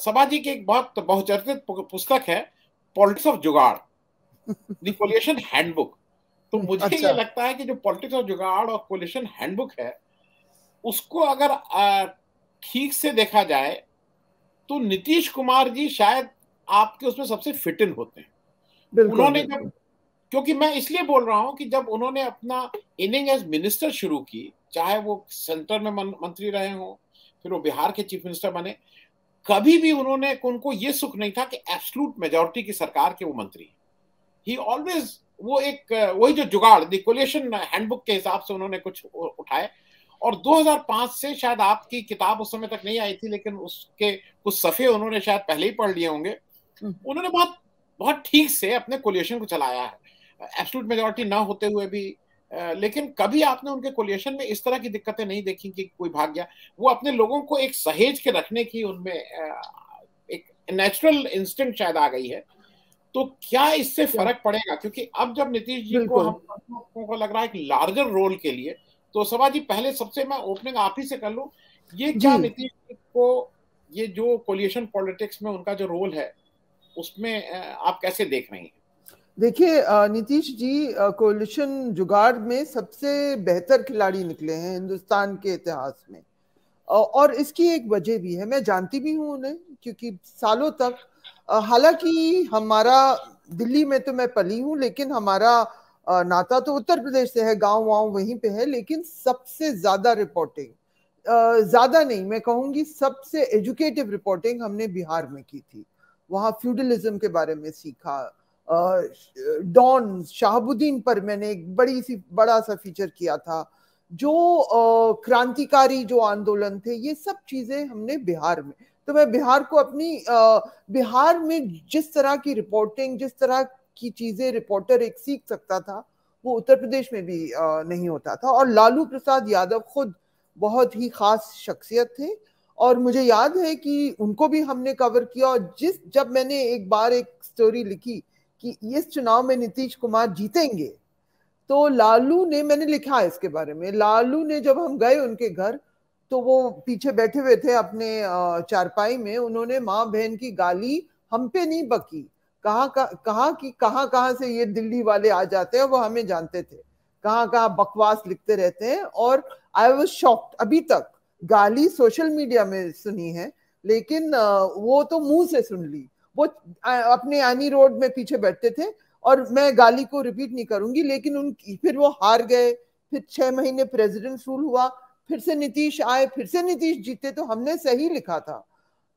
सभाजी की एक बहुत बहुचर्चित पुस्तक है, पॉलिटिक्स ऑफ जुगाड़, द कोलिशन हैंडबुक। तो मुझे अच्छा। ये लगता है कि जो पॉलिटिक्स ऑफ जुगाड़ और कोलिशन हैंडबुक है, उसको अगर ठीक से देखा जाए तो नीतीश कुमार जी शायद आपके उसमें सबसे फिट इन होते हैं। बिल्कुल उन्होंने बिल्कुल। जब, क्योंकि मैं इसलिए बोल रहा हूं कि जब उन्होंने अपना इनिंग एज मिनिस्टर शुरू की, चाहे वो सेंटर में मंत्री रहे हों, फिर वो बिहार के चीफ मिनिस्टर बने, कभी भी उनको ये सुख नहीं था कि एब्सोल्यूट मेजोरिटी की सरकार के वो मंत्री। ही ऑलवेज वो एक वही जो जुगाड़, द कोलिशन हैंडबुक के हिसाब से उन्होंने कुछ उठाए। और 2005 से शायद आपकी किताब उस समय तक नहीं आई थी, लेकिन उसके कुछ सफ़े उन्होंने शायद पहले ही पढ़ लिए होंगे। उन्होंने बहुत बहुत ठीक से अपने कोलिशन को चलाया है, एब्सोल्यूट मेजॉरिटी ना होते हुए भी। लेकिन कभी आपने उनके कोलिशन में इस तरह की दिक्कतें नहीं देखी कि कोई भाग गया। वो अपने लोगों को एक सहेज के रखने की उनमें एक नेचुरल इंस्टिंक्ट शायद आ गई है। तो क्या इससे फर्क पड़ेगा? क्योंकि अब जब नीतीश जी को हम लोगों को लग रहा है कि लार्जर रोल के लिए, तो सभा जी पहले सबसे मैं ओपनिंग आप ही से कर लूं, ये क्या नीतीश जी को ये जो कोलिशन पॉलिटिक्स में उनका जो रोल है उसमें आप कैसे देख रही हैं? देखिए, नीतीश जी कोलिशन जुगाड़ में सबसे बेहतर खिलाड़ी निकले हैं हिंदुस्तान के इतिहास में। और इसकी एक वजह भी है, मैं जानती भी हूँ उन्हें, क्योंकि सालों तक, हालांकि हमारा दिल्ली में तो मैं पली हूँ, लेकिन हमारा नाता तो उत्तर प्रदेश से है, गांव वाँव वहीं पे है। लेकिन सबसे ज्यादा रिपोर्टिंग, ज्यादा नहीं मैं कहूंगी, सबसे एजुकेटिव रिपोर्टिंग हमने बिहार में की थी। वहाँ फ्यूडलिज्म के बारे में सीखा। डॉन शहाबुद्दीन पर मैंने एक बड़ा सा फीचर किया था। जो क्रांतिकारी जो आंदोलन थे, ये सब चीजें हमने बिहार में, तो मैं बिहार को अपनी बिहार में जिस तरह की रिपोर्टिंग, जिस तरह की चीजें रिपोर्टर एक सीख सकता था, वो उत्तर प्रदेश में भी नहीं होता था। और लालू प्रसाद यादव खुद बहुत ही खास शख्सियत थे, और मुझे याद है कि उनको भी हमने कवर किया। और जब मैंने एक बार एक स्टोरी लिखी कि इस चुनाव में नीतीश कुमार जीतेंगे, तो लालू ने, मैंने लिखा है इसके बारे में, लालू ने जब हम गए उनके घर, तो वो पीछे बैठे हुए थे अपने चारपाई में, उन्होंने माँ बहन की गाली हम पे नहीं बकी। कहा कि कहाँ कहाँ से ये दिल्ली वाले आ जाते हैं, वो हमें जानते थे, कहाँ कहाँ बकवास लिखते रहते हैं। और आई वॉज शॉक्ड। अभी तक गाली सोशल मीडिया में सुनी है, लेकिन वो तो मुंह से सुन ली। वो अपने आनी रोड में पीछे बैठते थे, और मैं गाली को रिपीट नहीं करूंगी, लेकिन उनकी, फिर वो हार गए, फिर 6 महीने प्रेसिडेंट रूल हुआ, फिर से नीतीश आए, फिर से नीतीश जीते, तो हमने सही लिखा था।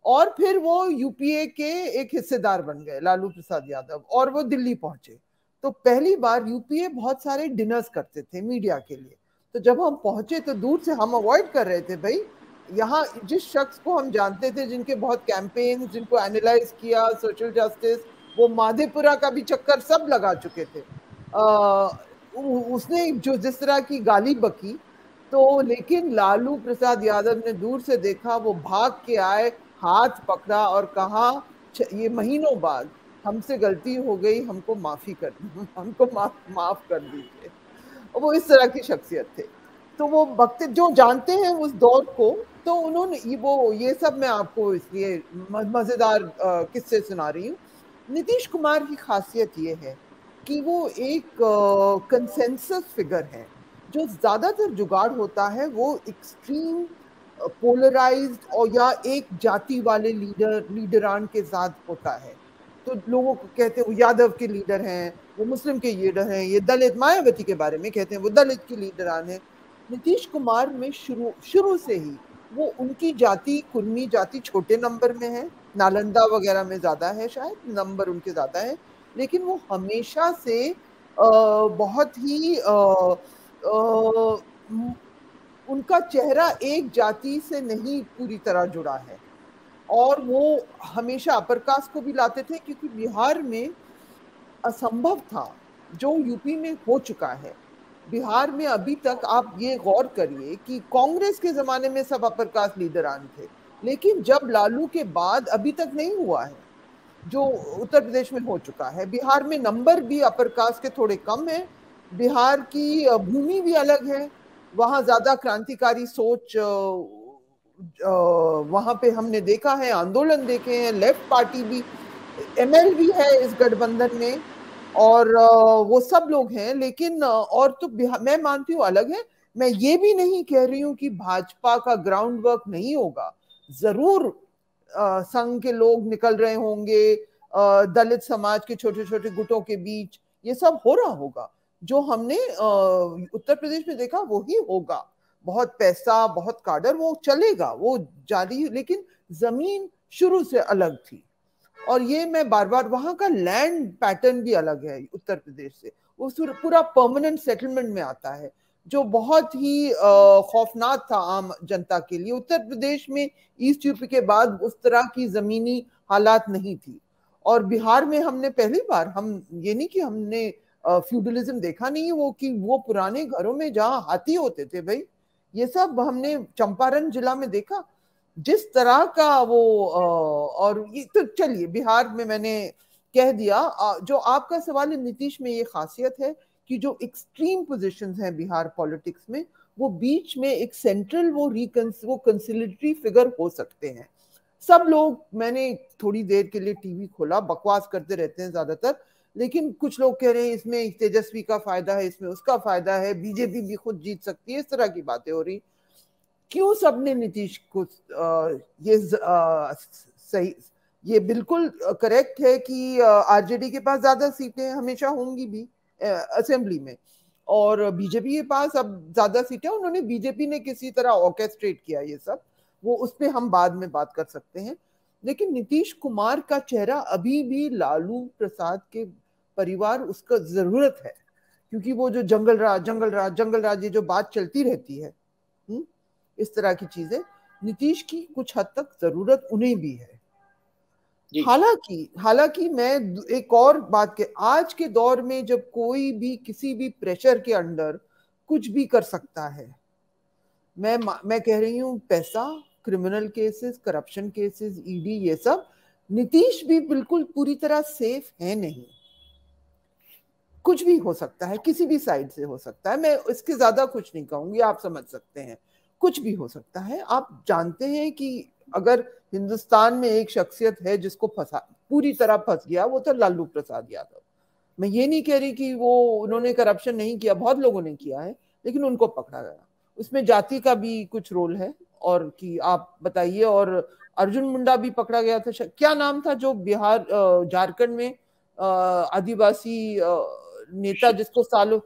और फिर वो यूपीए के एक हिस्सेदार बन गए, लालू प्रसाद यादव, और वो दिल्ली पहुंचे। तो पहली बार यूपीए बहुत सारे डिनर्स करते थे मीडिया के लिए। तो जब हम पहुंचे तो दूर से हम अवॉइड कर रहे थे, भाई यहाँ जिस शख्स को हम जानते थे, जिनके बहुत कैंपेन, जिनको एनालाइज किया, सोशल जस्टिस, वो माधेपुरा का भी चक्कर सब लगा चुके थे, उसने जो जिस तरह की गाली बकी, तो लेकिन लालू प्रसाद यादव ने दूर से देखा, वो भाग के आए, हाथ पकड़ा और कहा, ये महीनों बाद हमसे गलती हो गई, हमको माफ कर दीजिए। वो इस तरह की शख्सियत थे। तो वो वक्त जो जानते हैं उस दौर को, तो उन्होंने ये सब मैं आपको इसलिए मजेदार किस्से सुना रही हूँ। नीतीश कुमार की खासियत ये है कि वो एक कंसेंसस फिगर है। जो ज्यादातर जुगाड़ होता है वो एक्सट्रीम पोलराइज्ड और या एक जाति वाले लीडरान के साथ होता है। तो लोगों को कहते हैं वो यादव के लीडर हैं, वो मुस्लिम के लीडर हैं, ये दलित, मायावती के बारे में कहते हैं वो दलित की लीडरान है। नीतीश कुमार में शुरू से ही वो उनकी जाति, कुर्मी जाति छोटे नंबर में है, नालंदा वगैरह में ज्यादा है, शायद नंबर उनके ज्यादा है, लेकिन वो हमेशा से बहुत ही उनका चेहरा एक जाति से नहीं पूरी तरह जुड़ा है। और वो हमेशा अपर कास्ट को भी लाते थे, क्योंकि बिहार में असंभव था जो यूपी में हो चुका है। बिहार में अभी तक आप ये गौर करिए कि कांग्रेस के जमाने में सब अपर कास्ट लीडरान थे, लेकिन जब लालू के बाद अभी तक नहीं हुआ है जो उत्तर प्रदेश में हो चुका है। बिहार में नंबर भी अपर कास्ट के थोड़े कम है, बिहार की भूमि भी अलग है, वहां ज्यादा क्रांतिकारी सोच वहां पे हमने देखा है, आंदोलन देखे हैं, लेफ्ट पार्टी भी, एमएल भी है इस गठबंधन में, और वो सब लोग हैं। लेकिन और तो मैं मानती हूँ अलग है। मैं ये भी नहीं कह रही हूँ कि भाजपा का ग्राउंड वर्क नहीं होगा, जरूर संघ के लोग निकल रहे होंगे, दलित समाज के छोटे छोटे गुटों के बीच ये सब हो रहा होगा। जो हमने उत्तर प्रदेश में देखा वही होगा। बहुत पैसा, बहुत काडर, वो चलेगा, वो जारी। लेकिन जमीन शुरू से अलग थी, और ये मैं बार बार, वहां का लैंड पैटर्न भी अलग है उत्तर प्रदेश से। वो पूरा परमानेंट सेटलमेंट में आता है, जो बहुत ही खौफनाक था आम जनता के लिए। उत्तर प्रदेश में ईस्ट यूपी के बाद उस तरह की जमीनी हालात नहीं थी। और बिहार में हमने पहली बार, हम ये नहीं कि हमने फ्यूडलिज्म देखा नहीं, वो कि वो पुराने घरों में जहाँ हाथी होते थे भाई, ये सब हमने चंपारण जिला में देखा। जिस तरह का वो और ये तो चलिए, बिहार में मैंने कह दिया। जो आपका सवाल है नीतीश में, ये खासियत है कि जो एक्सट्रीम पोजीशंस हैं बिहार पॉलिटिक्स में, वो बीच में एक सेंट्रल, वो कंसिलिटरी फिगर हो सकते हैं। सब लोग, मैंने थोड़ी देर के लिए टीवी खोला, बकवास करते रहते हैं ज्यादातर, लेकिन कुछ लोग कह रहे हैं इसमें तेजस्वी का फायदा है, इसमें उसका फायदा है, बीजेपी भी खुद जीत सकती है, इस तरह की बातें हो रही। क्यों सबने नीतीश को सही, ये बिल्कुल करेक्ट है कि आरजेडी के पास ज्यादा सीटें हमेशा होंगी भी असेंबली में, और बीजेपी के पास अब ज्यादा सीटें। उन्होंने, बीजेपी ने किसी तरह ऑर्केस्ट्रेट किया ये सब, वो उस पर हम बाद में बात कर सकते हैं। लेकिन नीतीश कुमार का चेहरा अभी भी लालू प्रसाद के परिवार, उसका जरूरत है, क्योंकि वो जो जंगल राज जंगल राज जंगल राज, ये जो बात चलती रहती है, इस तरह की चीजें, नीतीश की कुछ हद तक जरूरत उन्हें भी है। हालांकि मैं एक और बात के, आज के दौर में जब कोई भी किसी भी प्रेशर के अंडर कुछ भी कर सकता है, मैं कह रही हूँ, पैसा, criminal cases, corruption cases, ED, ये सब, नीतीश भी बिल्कुल पूरी तरह सेफ है नहीं। कुछ भी हो सकता है, किसी भी साइड से हो सकता है। मैं इसके ज्यादा कुछ नहीं कहूंगी, आप समझ सकते हैं, कुछ भी हो सकता है। आप जानते हैं कि अगर हिंदुस्तान में एक शख्सियत है जिसको फंसा, पूरी तरह फंस गया, वो तो लालू प्रसाद यादव। मैं ये नहीं कह रही कि वो, उन्होंने करप्शन नहीं किया, बहुत लोगों ने किया है, लेकिन उनको पकड़ा गया। उसमें जाति का भी कुछ रोल है, और कि आप बताइए। और अर्जुन मुंडा भी पकड़ा गया था, क्या नाम था जो बिहार झारखंड में आदिवासी नेता, जिसको सालों,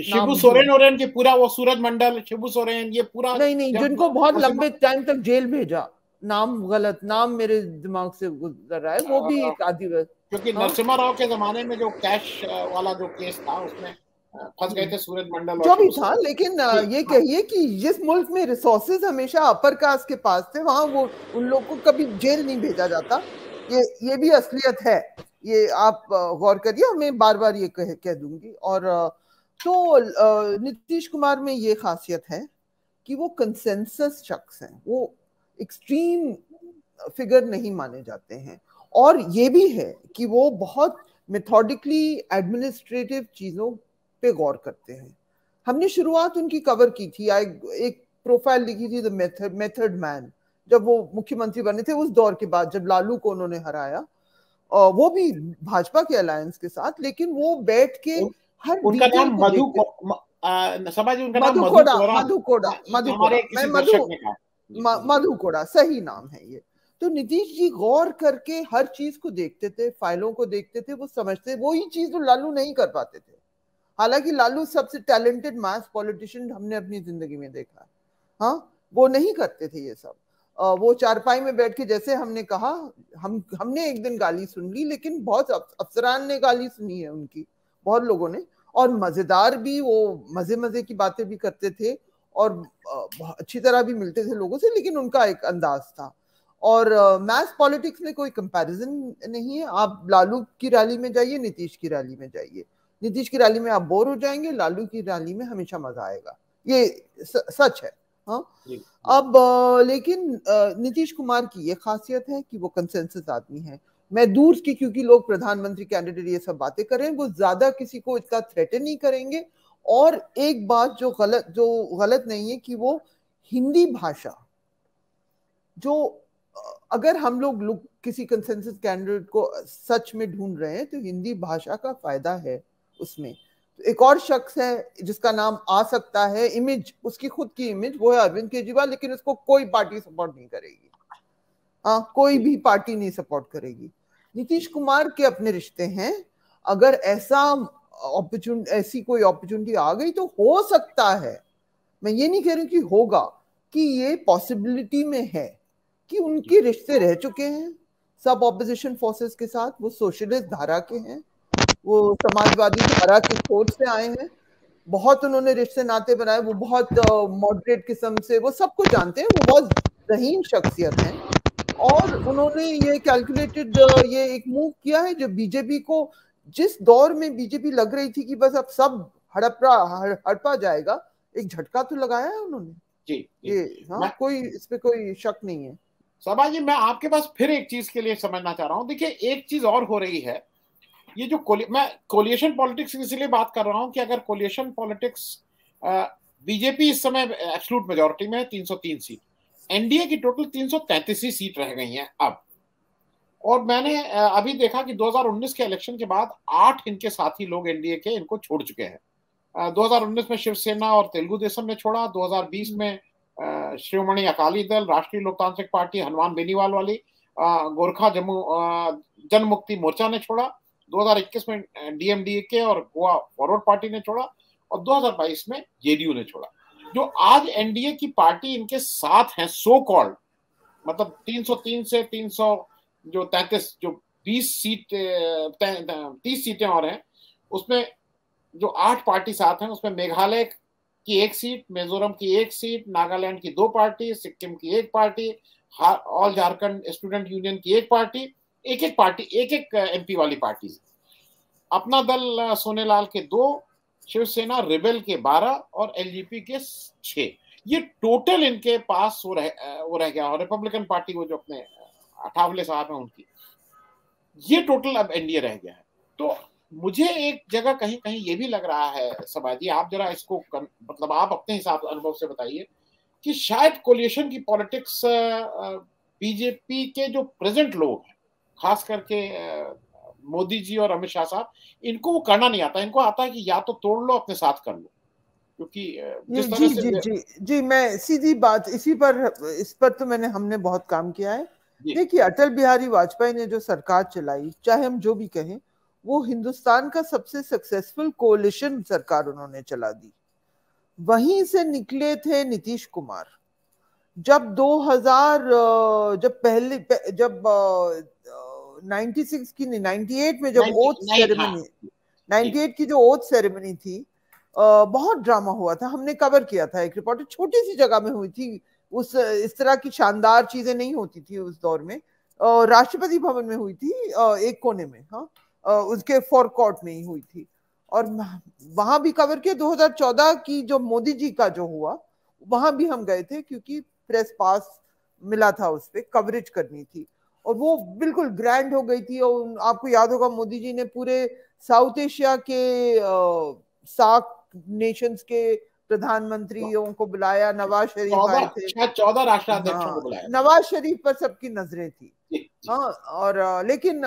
शिबू सोरेन, ओरेन के पूरा वो सूरज मंडल, शिबू सोरेन, ये पूरा, नहीं, जिनको बहुत लंबे टाइम तक जेल भेजा, नाम गलत, नाम मेरे दिमाग से गुजर रहा है, वो भी एक आदिवासी। क्योंकि नरसिम्हा राव के जमाने में जो कैश वाला जो केस था, उसमें फंस गए थे सूरज मंडल और जो भी था। लेकिन ये कहिए कि जिस मुल्क में रिसोर्सेज हमेशा अपर कास्ट के पास थे, वहां वो, उन लोग को कभी जेल नहीं भेजा जाता। ये भी असलियत है, ये आप गौर करिए, हमें बार बार ये कह दूंगी। और तो नीतीश कुमार में ये खासियत है कि वो कंसेंसस शख्स हैं, वो एक्सट्रीम फिगर नहीं माने जाते हैं। और ये भी है कि वो बहुत मेथोडिकली एडमिनिस्ट्रेटिव चीजों पे गौर करते हैं। हमने शुरुआत उनकी कवर की थी, एक प्रोफाइल लिखी थी, द मेथड मैन, जब वो मुख्यमंत्री बने थे उस दौर के बाद, जब लालू को उन्होंने हराया, वो भी भाजपा के अलायंस के साथ। लेकिन वो बैठ के हर उनका डिटेल नाम को मधु कोड़ा सही नाम है ये। तो नीतीश जी गौर करके हर चीज को देखते थे, फाइलों को देखते थे, वो समझते, वही चीज जो लालू नहीं कर पाते थे। हालांकि लालू सबसे टैलेंटेड मास पॉलिटिशियन हमने अपनी जिंदगी में देखा, हाँ, वो नहीं करते थे ये सब। वो चारपाई में बैठ के, जैसे हमने कहा, हमने एक दिन गाली सुन ली, लेकिन बहुत अफसरान ने गाली सुनी है उनकी, बहुत लोगों ने। और मजेदार भी, वो मजे मजे की बातें भी करते थे, और अच्छी तरह भी मिलते थे लोगों से, लेकिन उनका एक अंदाज था। और मैथ पॉलिटिक्स में कोई कंपैरिजन नहीं है। आप लालू की रैली में जाइए, नीतीश की रैली में जाइए, नीतीश की रैली में आप बोर हो जाएंगे, लालू की रैली में हमेशा मजा आएगा, ये सच है। हाँ, अब लेकिन नीतीश कुमार की ये खासियत है कि वो कंसेंसस आदमी है। मैं दूर की, क्योंकि लोग प्रधानमंत्री कैंडिडेट ये सब बातें कर रहे हैं, वो ज्यादा किसी को इतना थ्रेटन नहीं करेंगे। और एक बात जो गलत नहीं है, कि वो हिंदी भाषा जो अगर हम लोग किसी कंसेंसस कैंडिडेट को सच में ढूंढ रहे हैं तो हिंदी भाषा का फायदा है उसमें। तो एक और शख्स है जिसका नाम आ सकता है, इमेज उसकी खुद की इमेज, वो है अरविंद केजरीवाल, लेकिन उसको कोई पार्टी सपोर्ट नहीं करेगी। हाँ, कोई भी पार्टी नहीं सपोर्ट करेगी। नीतीश कुमार के अपने रिश्ते हैं, अगर ऐसी कोई अपॉर्चुनिटी आ गई तो हो सकता है, मैं ये नहीं कह रही कि होगा, कि ये पॉसिबिलिटी में है कि उनके रिश्ते रह चुके हैं सब ऑपोजिशन फोर्सेस के साथ। वो सोशलिस्ट धारा के हैं, वो समाजवादी धारा की खोज से आए हैं, बहुत उन्होंने रिश्ते नाते बनाए, वो बहुत मॉडरेट किस्म से, वो सबको जानते हैं, वो बहुत रहीम शख्सियत हैं। और उन्होंने ये कैलकुलेटेड ये एक मूव किया है जो बीजेपी को, जिस दौर में बीजेपी लग रही थी कि बस अब सब हड़पा जाएगा, एक झटका तो लगाया है उन्होंने। जी, ये हाँ, कोई इस पे कोई शक नहीं है। सभा जी, मैं आपके पास फिर एक चीज के लिए समझना चाह रहा हूं। देखिए, एक चीज और हो रही है, ये जो मैं कोलिएशन पॉलिटिक्स इसलिए बात कर रहा हूं कि अगर कोलिएशन पॉलिटिक्स, बीजेपी इस समय एब्सोल्यूट मेजोरिटी में है, 303 सीट, एनडीए की टोटल 333 सीट रह गई हैं अब। और मैंने अभी देखा कि 2019 के इलेक्शन के बाद 8 इनके साथी लोग एनडीए के इनको छोड़ चुके हैं। 2019 में शिवसेना और तेलुगु देशम ने छोड़ा, 2020 में शिरोमणि अकाली दल, राष्ट्रीय लोकतांत्रिक पार्टी हनुमान बेनीवाल वाली, गोरखा जनमुक्ति मोर्चा ने छोड़ा, 2021 में डीएमडीके और गोवा फॉरवर्ड पार्टी ने छोड़ा, और 2022 में जेडीयू ने छोड़ा। जो आज एनडीए की पार्टी इनके साथ है, सो कॉल्ड, मतलब 303 से 300 जो 33 जो 20 सीट 30 सीटें और हैं, उसमें जो 8 पार्टी साथ हैं, उसमें मेघालय की 1 सीट, मिजोरम की 1 सीट, नागालैंड की 2 पार्टी, सिक्किम की 1 party, all Jharkhand student union की 1 पार्टी, एक एमपी वाली पार्टी, अपना दल सोनेलाल के 2, शिवसेना रिबेल के 12 और एलजेपी के 6। ये टोटल इनके पास वो रह गया। और रिपब्लिकन पार्टी, वो जो अपने अठावले साहब हैं उनकी, ये टोटल अब एनडीए रह गया है। तो मुझे एक जगह कहीं कहीं ये भी लग रहा है, सभाजी, आप जरा इसको मतलब आप अपने हिसाब अनुभव से बताइए कि शायद कोलिएशन की पॉलिटिक्स बीजेपी के जो प्रेजेंट लोग हैं, खास करके मोदी जी और अमित शाह साहब, इनको वो करना नहीं आता। इनको आता है कि या तो तोड़ लो, अपने साथ कर लो, क्योंकि जिस तरह जी से जी जी जी, मैं सीधी बात इस पर तो हमने बहुत काम किया है। देखिए, अटल बिहारी वाजपेयी ने जो सरकार चलाई, चाहे हम जो भी कहें, वो हिंदुस्तान का सबसे सक्सेसफुल कोalition सरकार उन्होंने चला दी। वहीं से निकले थे नीतीश कुमार। जब 2000 जब 96 की नहीं, 98 में जब ओथ सेरेमनी, 98 की जो ओथ सेरेमनी थी, बहुत ड्रामा हुआ था। हमने कवर किया था, एक रिपोर्टर, छोटी सी जगह में हुई थी। इस तरह की शानदार चीजें नहीं होती थी उस दौर में। राष्ट्रपति भवन में हुई थी, एक कोने में, हाँ, उसके फोरकोर्ट में ही हुई थी। और वहां भी कवर किया। 2014 की जो मोदी जी का जो हुआ, वहां भी हम गए थे, क्योंकि प्रेस पास मिला था, उस पर कवरेज करनी थी। और वो बिल्कुल ग्रैंड हो गई थी। और आपको याद होगा, मोदी जी ने पूरे साउथ एशिया के सार्क नेशंस के प्रधानमंत्रियों को बुलाया, नवाज शरीफ आए थे, 14 राष्ट्राध्यक्षों को हाँ, बुलाया, नवाज शरीफ पर सबकी नजरें थी। हाँ, और लेकिन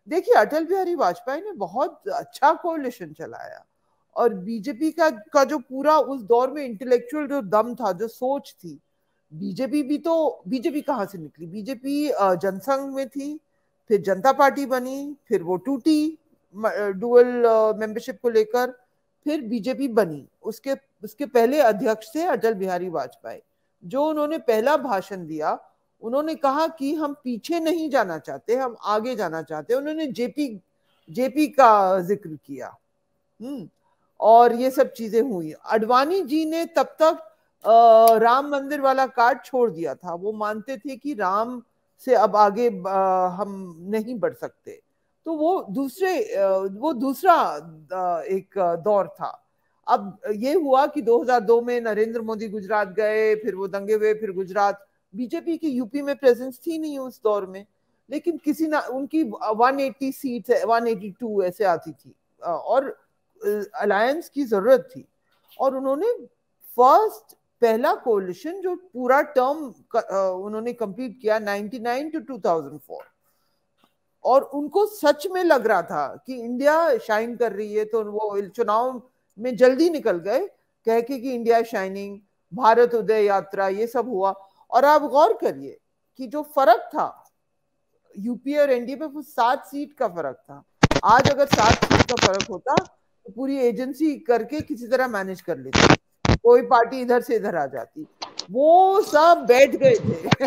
देखिए, अटल बिहारी वाजपेयी ने बहुत अच्छा कोalition चलाया। और बीजेपी का जो पूरा उस दौर में इंटेलेक्चुअल जो दम था, जो सोच थी, बीजेपी कहाँ से निकली? बीजेपी जनसंघ में थी, फिर जनता पार्टी बनी, फिर वो टूटी डुअल मेंबरशिप को लेकर, फिर बीजेपी बनी। उसके उसके पहले अध्यक्ष थे अटल बिहारी वाजपेयी। जो उन्होंने पहला भाषण दिया, उन्होंने कहा कि हम पीछे नहीं जाना चाहते, हम आगे जाना चाहते। उन्होंने जेपी का जिक्र किया। और ये सब चीजें हुई। अडवाणी जी ने तब तक राम मंदिर वाला कार्ड छोड़ दिया था। वो मानते थे कि राम से अब आगे हम नहीं बढ़ सकते। तो वो दूसरा एक दौर था। अब ये हुआ कि 2002 में नरेंद्र मोदी गुजरात गए, फिर वो दंगे हुए, फिर गुजरात। बीजेपी की यूपी में प्रेजेंस थी नहीं उस दौर में, लेकिन किसी ना, उनकी 180 सीट, 182 ऐसे आती थी, और अलायंस की जरूरत थी। और उन्होंने फर्स्ट पहला कोलिशन जो पूरा टर्म उन्होंने कंप्लीट किया 99 to 2004, और उनको सच में लग रहा था कि इंडिया शाइन कर रही है, तो वो चुनाव में जल्दी निकल गए कह के कि इंडिया शाइनिंग, भारत उदय यात्रा, ये सब हुआ। और आप गौर करिए कि जो फर्क था यूपीए और एनडीए पे, वो 7 सीट का फर्क था। आज अगर 7 सीट का फर्क होता तो पूरी एजेंसी करके किसी तरह मैनेज कर लेती, कोई पार्टी इधर से इधर आ जाती। वो सब बैठ गए थे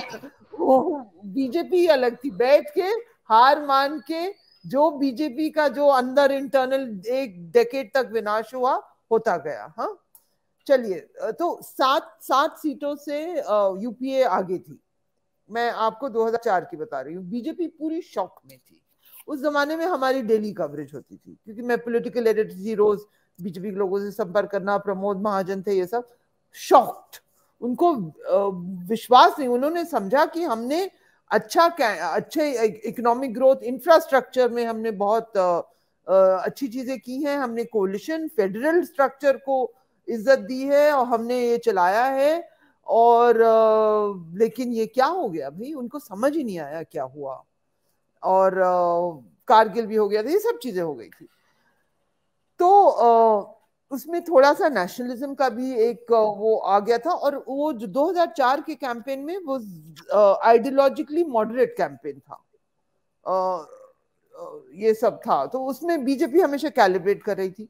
वो बीजेपी अलग थी, बैठ के हार मान के, जो बीजेपी का जो अंदर इंटरनल एक डेकेड तक विनाश हुआ होता गया। हाँ, चलिए, तो 7 सीटों से यूपीए आगे थी। मैं आपको 2004 की बता रही हूँ। बीजेपी पूरी शॉक में थी। उस जमाने में हमारी डेली कवरेज होती थी, क्योंकि मैं पॉलिटिकल एडिटर थी, रोज बीजेपी के लोगों से संपर्क करना, प्रमोद महाजन थे, ये सब शॉक्ड। उनको विश्वास नहीं, उन्होंने समझा कि हमने अच्छे इकोनॉमिक ग्रोथ, इंफ्रास्ट्रक्चर में हमने बहुत अच्छी चीजें की हैं, हमने कोलिशन फेडरल स्ट्रक्चर को इज्जत दी है और हमने ये चलाया है। और लेकिन ये क्या हो गया भाई, उनको समझ ही नहीं आया क्या हुआ। और कारगिल भी हो गया था, ये सब चीजें हो गई थी। तो उसमें थोड़ा सा नेशनलिज्म का भी एक वो आ गया था। और वो जो 2004 के कैंपेन में वो आइडियोलॉजिकली मॉडरेट कैंपेन था, ये सब था, तो उसमें बीजेपी हमेशा कैलिब्रेट कर रही थी।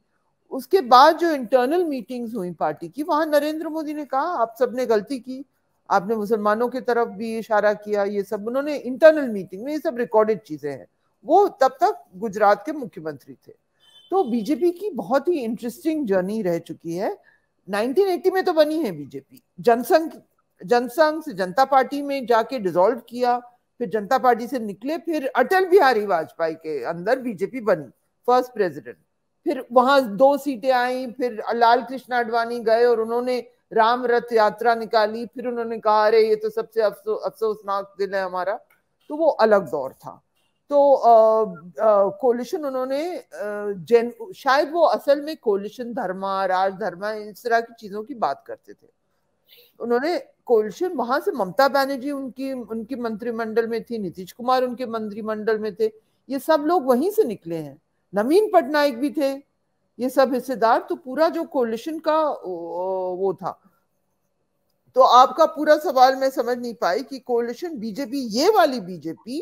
उसके बाद जो इंटरनल मीटिंग्स हुई पार्टी की, वहां नरेंद्र मोदी ने कहा आप सबने गलती की, आपने मुसलमानों की तरफ भी इशारा किया, ये सब उन्होंने इंटरनल मीटिंग में, ये सब रिकॉर्डेड चीजें हैं। वो तब तक गुजरात के मुख्यमंत्री थे। तो बीजेपी की बहुत ही इंटरेस्टिंग जर्नी रह चुकी है। 1980 में तो बनी है बीजेपी, जनसंघ से जनता पार्टी में जाके डिसॉल्व किया, फिर जनता पार्टी से निकले, फिर अटल बिहारी वाजपेयी के अंदर बीजेपी बनी, फर्स्ट प्रेसिडेंट। फिर वहां 2 सीटें आई, फिर लाल कृष्ण आडवाणी गए और उन्होंने राम रथ यात्रा निकाली, फिर उन्होंने कहा अरे ये तो सबसे अफसोसनाक दिन है हमारा। तो वो अलग दौर था। तो कोलिशन उन्होंने शायद वो असल में कोलिशन धर्मा, राजधर्मा, इस तरह की चीजों की बात करते थे। उन्होंने कोलिशन वहां से, ममता बनर्जी उनकी मंत्रिमंडल में थी, नीतीश कुमार उनके मंत्रिमंडल में थे, ये सब लोग वहीं से निकले हैं, नवीन पटनायक भी थे, ये सब हिस्सेदार। तो पूरा जो कोलिशन का वो था। तो आपका पूरा सवाल मैं समझ नहीं पाई कि कोलिशन बीजेपी, ये वाली बीजेपी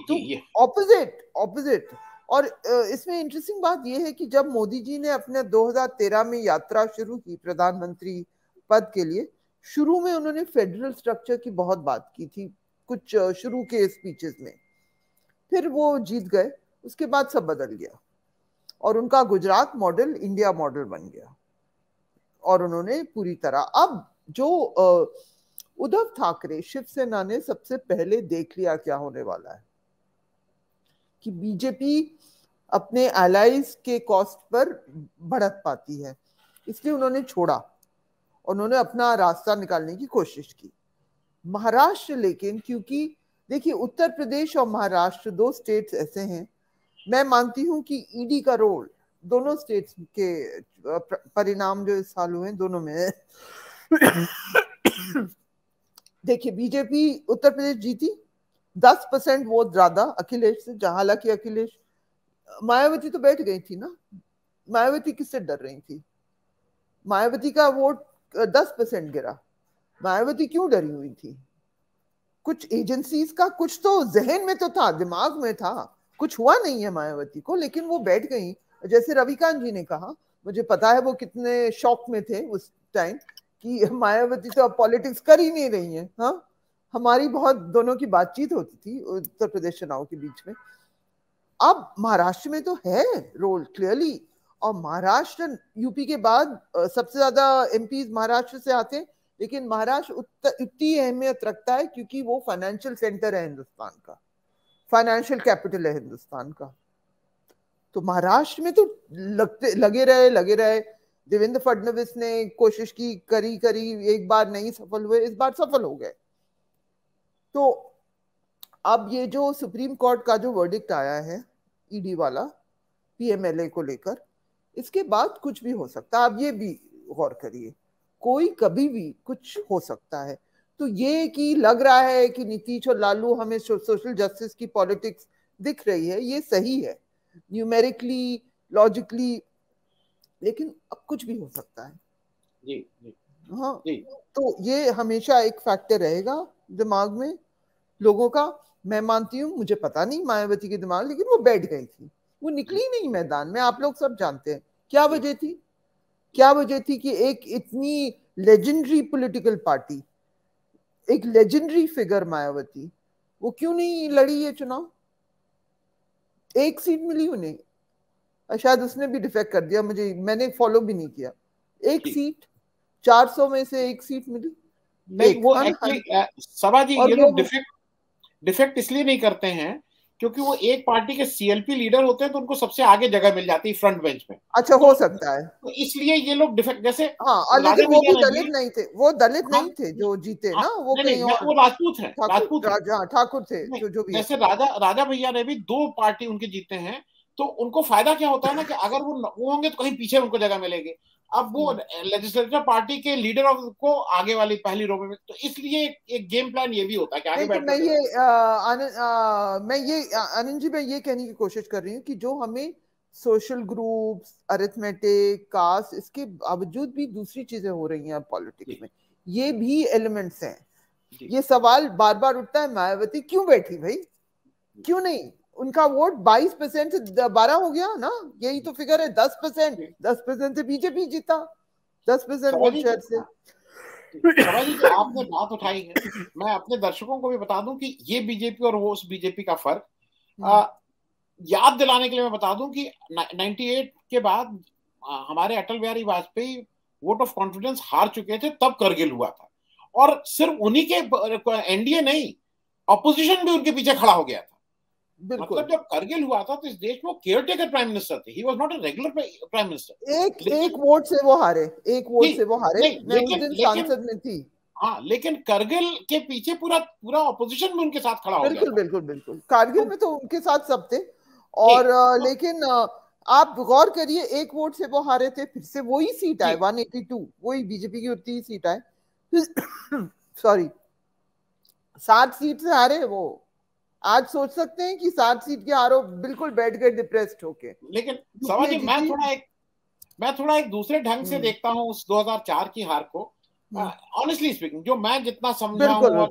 तो ऑपोजिट। और इसमें इंटरेस्टिंग बात यह है कि जब मोदी जी ने अपने 2013 में यात्रा शुरू की प्रधानमंत्री पद के लिए, शुरू में उन्होंने फेडरल स्ट्रक्चर की बहुत बात की थी कुछ शुरू के स्पीचेस में, फिर वो जीत गए, उसके बाद सब बदल गया और उनका गुजरात मॉडल इंडिया मॉडल बन गया। और उन्होंने पूरी तरह, अब जो उद्धव ठाकरे, शिवसेना ने सबसे पहले देख लिया क्या होने वाला है, कि बीजेपी अपने एलाइज के कॉस्ट पर बढ़त पाती है, इसलिए उन्होंने छोड़ा, उन्होंने अपना रास्ता निकालने की कोशिश की। महाराष्ट्र, लेकिन क्योंकि देखिए उत्तर प्रदेश और महाराष्ट्र 2 स्टेट्स ऐसे हैं, मैं मानती हूं कि ईडी का रोल दोनों स्टेट्स के परिणाम जो इस साल हुए दोनों में है। देखिए बीजेपी उत्तर प्रदेश जीती, 10% वोट ज्यादा अखिलेश से, हालांकि अखिलेश, मायावती तो बैठ गई थी ना, मायावती किससे डर रही थी, मायावती का वोट 10% गिरा, मायावती क्यों डरी हुई थी, कुछ एजेंसीज का कुछ तो जहन में तो था, दिमाग में था, कुछ हुआ नहीं है मायावती को, लेकिन वो बैठ गई। जैसे रविकांत जी ने कहा, मुझे पता है वो कितने शॉक में थे उस टाइम कि मायावती तो अब पॉलिटिक्स कर ही नहीं रही है। हाँ, हमारी बहुत दोनों की बातचीत होती थी उत्तर प्रदेश चुनाव के बीच में। अब महाराष्ट्र में तो है रोल क्लियरली, और महाराष्ट्र यूपी के बाद सबसे ज्यादा एमपीज महाराष्ट्र से आते हैं, लेकिन महाराष्ट्र इतनी अहमियत रखता है क्योंकि वो फाइनेंशियल सेंटर है हिंदुस्तान का, फाइनेंशियल कैपिटल है हिंदुस्तान का। तो महाराष्ट्र में तो लगे रहे। देवेंद्र फडणवीस ने कोशिश की, करी, एक बार नहीं सफल हुए, इस बार सफल हो गए। तो अब ये जो सुप्रीम कोर्ट का जो वर्डिक्ट आया है ईडी वाला पीएमएलए को लेकर, इसके बाद कुछ भी हो सकता है। आप ये भी गौर करिए, कोई कभी भी कुछ हो सकता है। तो ये कि लग रहा है कि नीतीश और लालू हमें सोशल जस्टिस की पॉलिटिक्स दिख रही है, ये सही है न्यूमेरिकली, लॉजिकली, लेकिन अब कुछ भी हो सकता है। जी जी हाँ जी। तो ये हमेशा एक फैक्टर रहेगा दिमाग में लोगों का। मैं मानती हूँ, मुझे पता नहीं मायावती के दिमाग, लेकिन वो बैठ गई थी, वो निकली नहीं मैदान में। आप लोग सब जानते हैं क्या वजह थी। क्या वजह थी कि एक इतनी लेजेंडरी पॉलिटिकल पार्टी, एक लेजेंडरी फिगर मायावती, वो क्यों नहीं लड़ी ये चुनाव। एक सीट मिली उन्हें, शायद उसने भी डिफेक्ट कर दिया, मुझे, मैंने फॉलो भी नहीं किया। एक सीट, 400 में से एक सीट मिली। नहीं वो एक्चुअली सभा जी, ये लोग डिफेक्ट इसलिए नहीं करते हैं क्योंकि वो एक पार्टी के सीएलपी लीडर होते हैं, तो उनको सबसे आगे जगह मिल जाती है फ्रंट बेंच में। अच्छा, हो सकता है, तो इसलिए ये लोग डिफेक्ट, जैसे हाँ। और लेकिन वो भी दलित नहीं थे, वो दलित नहीं थे जो जीते ना, वो कहीं और, वो राजपूत है, ठाकुर थे, जो भी है। जैसे राजा भैया ने भी 2 पार्टी उनके जीते हैं, तो उनको फायदा क्या होता है ना कि अगर वो होंगे तो कहीं पीछे उनको जगह मिलेगी। अब वो लेजिस्लेटिव पार्टी के लीडर ऑफ को आगे वाली पहली रो में, तो इसलिए एक गेम प्लान ये भी होता है कि आगे बैठ। आनंद जी, मैं ये कहने की कोशिश कर रही हूँ कि जो हमें सोशल ग्रुप्स, अरिथमेटिक, कास्ट, इसके बावजूद भी दूसरी चीजें हो रही हैं पॉलिटिक्स में, ये भी एलिमेंट्स हैं। ये सवाल बार बार उठता है, मायावती क्यों बैठी भाई, क्यों नहीं। उनका वोट 22% से 12 हो गया ना, यही तो फिगर है। 10% से बीजेपी जीता, 10% वोट शेयर से। जो आपने बात उठाई है, मैं अपने दर्शकों को भी बता दूं कि ये बीजेपी और वो उस बीजेपी का फर्क याद दिलाने के लिए मैं बता दूं कि 98 के बाद हमारे Atal Bihari Vajpayee vote of confidence हार चुके थे, तब करगिल हुआ था। और सिर्फ उन्हीं के एनडीए नहीं, ऑपोजिशन भी उनके पीछे खड़ा हो गया था। मतलब जब करगिल हुआ था तो इस देश में केयर टेकर प्राइम मिनिस्टर थे, he was not a regular prime minister. एक वोट से वो हारे, एक वोट से वो हारे। मैं उस दिन सांसद में थी। हाँ, लेकिन करगिल के पीछे पूरा ऑपोजिशन भी उनके साथ खड़ा हो गया। बिल्कुल। कारगिल में तो उनके साथ सब थे। और लेकिन आप गौर करिए, एक वोट से वो हारे थे, फिर से वही सीट आए 182, वही बीजेपी की उतनी ही सीट आए। सॉरी, 7 सीट से हारे वो। आज सोच सकते हैं कि 7 सीट के हारो बिल्कुल बैठ गए डिप्रेस्ड होके। लेकिन समझिए, मैं थोड़ा एक दूसरे ढंग से देखता हूँ उस 2004 की हार को। ऑनेस्टली स्पीकिंग, जो मैं जितना समझा हूँ,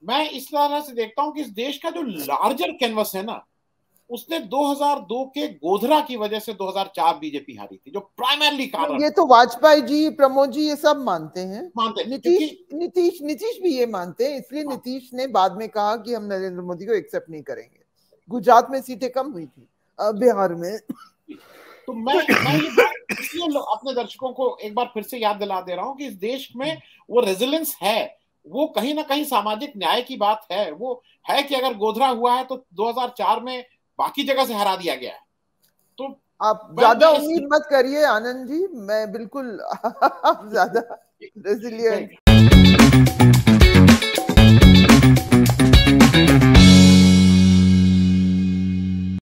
मैं इस तरह से देखता हूँ कि इस देश का जो लार्जर कैनवस है ना, उसने 2002 के गोधरा की वजह से 2004 बीजेपी हारी थी, जो प्राइमरली कारण। ये तो वाजपेयी जी, प्रमोद जी, ये सब मानते हैं। नीतीश भी ये मानते हैं, इसलिए नीतीश ने बाद में कहा कि हम नरेंद्र मोदी को एक्सेप्ट नहीं करेंगे। गुजरात में सीटें कम हुई थी, बिहार में। तो मैं ये बात इसलिए अपने दर्शकों को एक बार फिर से याद दिला दे रहा हूँ कि इस देश में वो रेजिलेंस है, वो कहीं ना कहीं सामाजिक न्याय की बात है। वो है कि अगर गोधरा हुआ है तो 2004 में बाकी जगह से हरा दिया गया है। तो आप ज्यादा उम्मीद मत करिए आनंद जी, मैं बिल्कुल ज्यादा रेजिलिएंट